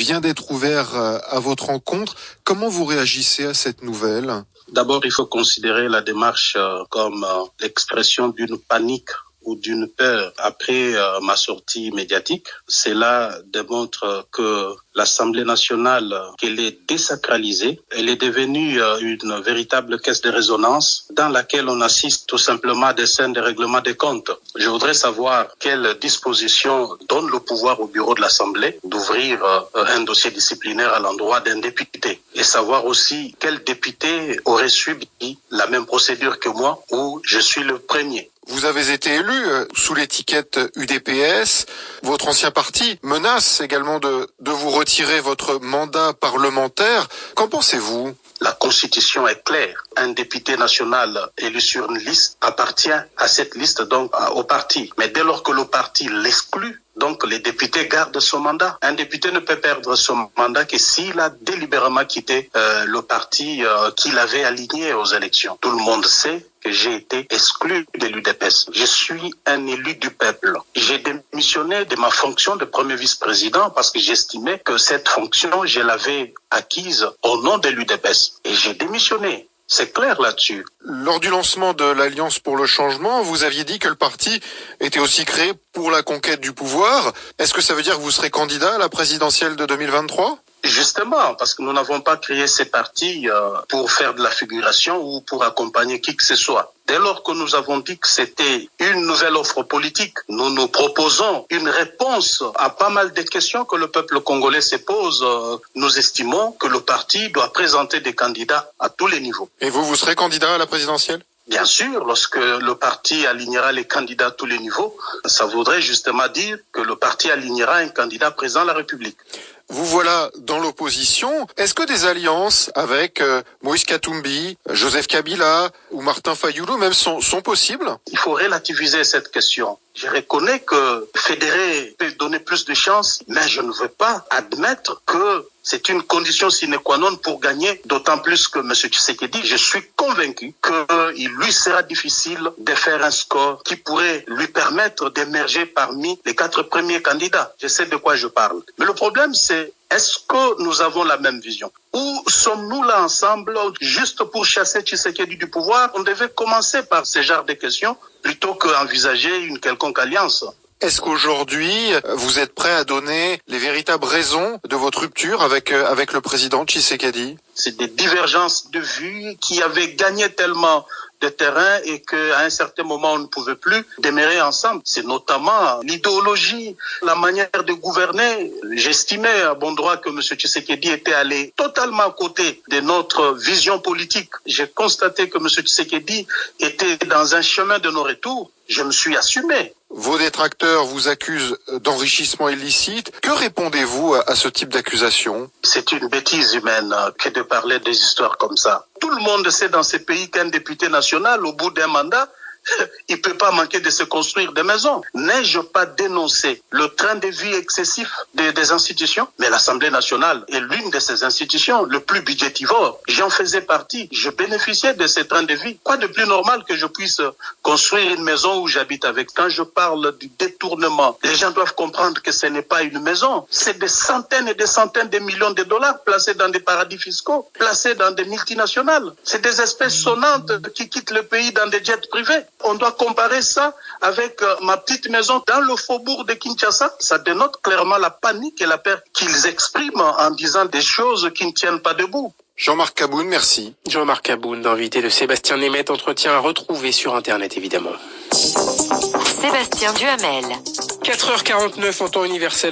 vient d'être ouvert à votre rencontre. Comment vous réagissez à cette nouvelle ? D'abord, il faut considérer la démarche comme l'expression d'une panique ou d'une peur après ma sortie médiatique. Cela démontre que l'Assemblée nationale, qu'elle est désacralisée, elle est devenue une véritable caisse de résonance dans laquelle on assiste tout simplement à des scènes de règlement des comptes. Je voudrais savoir quelle disposition donne le pouvoir au bureau de l'Assemblée d'ouvrir un dossier disciplinaire à l'endroit d'un député et savoir aussi quel député aurait subi la même procédure que moi où je suis le premier. Vous avez été élu sous l'étiquette UDPS. Votre ancien parti menace également de vous retirer votre mandat parlementaire. Qu'en pensez-vous ? La Constitution est claire. Un député national élu sur une liste appartient à cette liste, donc au parti. Mais dès lors que le parti l'exclut, donc les députés gardent son mandat. Un député ne peut perdre son mandat que s'il a délibérément quitté le parti qu'il avait aligné aux élections. Tout le monde sait que j'ai été exclu de l'UDPS. Je suis un élu du peuple. J'ai démissionné de ma fonction de premier vice-président parce que j'estimais que cette fonction, je l'avais acquise au nom de l'UDPS. Et j'ai démissionné. C'est clair là-dessus. Lors du lancement de l'Alliance pour le changement, vous aviez dit que le parti était aussi créé pour la conquête du pouvoir. Est-ce que ça veut dire que vous serez candidat à la présidentielle de 2023 ? Justement, parce que nous n'avons pas créé ces partis pour faire de la figuration ou pour accompagner qui que ce soit. Dès lors que nous avons dit que c'était une nouvelle offre politique, nous nous proposons une réponse à pas mal de questions que le peuple congolais se pose. Nous estimons que le parti doit présenter des candidats à tous les niveaux. Et vous serez candidat à la présidentielle ? Bien sûr, lorsque le parti alignera les candidats à tous les niveaux, ça voudrait justement dire que le parti alignera un candidat président de la République. Vous voilà dans l'opposition. Est-ce que des alliances avec Moïse Katumbi, Joseph Kabila ou Martin Fayulu même sont possibles ? Il faut relativiser cette question. Je reconnais que fédérer peut donner plus de chances, mais je ne veux pas admettre que c'est une condition sine qua non pour gagner, d'autant plus que M. Tshisekedi, je suis convaincu qu'il lui sera difficile de faire un score qui pourrait lui permettre d'émerger parmi les 4 premiers candidats. Je sais de quoi je parle. Mais le problème, c'est est-ce que nous avons la même vision ? Ou sommes-nous là ensemble juste pour chasser Tshisekedi du pouvoir ? On devait commencer par ce genre de questions plutôt qu'envisager une quelconque alliance. Est-ce qu'aujourd'hui, vous êtes prêt à donner les véritables raisons de votre rupture avec le président Tshisekedi ? C'est des divergences de vues qui avaient gagné tellement de terrain et qu'à un certain moment, on ne pouvait plus demeurer ensemble. C'est notamment l'idéologie, la manière de gouverner. J'estimais à bon droit que M. Tshisekedi était allé totalement à côté de notre vision politique. J'ai constaté que M. Tshisekedi était dans un chemin de non-retour. Je me suis assumé. Vos détracteurs vous accusent d'enrichissement illicite. Que répondez-vous à ce type d'accusation ? C'est une bêtise humaine que de parler des histoires comme ça. Tout le monde sait dans ces pays qu'un député national, au bout d'un mandat, il peut pas manquer de se construire des maisons. N'ai-je pas dénoncé le train de vie excessif des institutions ? Mais l'Assemblée nationale est l'une de ces institutions le plus budgétivore. J'en faisais partie. Je bénéficiais de ces trains de vie. Quoi de plus normal que je puisse construire une maison où j'habite avec ? Quand je parle du détournement, les gens doivent comprendre que ce n'est pas une maison. C'est des centaines et des centaines de millions de dollars placés dans des paradis fiscaux, placés dans des multinationales. C'est des espèces sonnantes qui quittent le pays dans des jets privés. On doit comparer ça avec ma petite maison dans le faubourg de Kinshasa. Ça dénote clairement la panique et la peur qu'ils expriment en disant des choses qui ne tiennent pas debout. Jean-Marc Kaboun, merci. Jean-Marc Kaboun, invité de Sébastien Nemeth, entretien à retrouver sur Internet évidemment. Sébastien Duhamel. 4h49 en temps universel.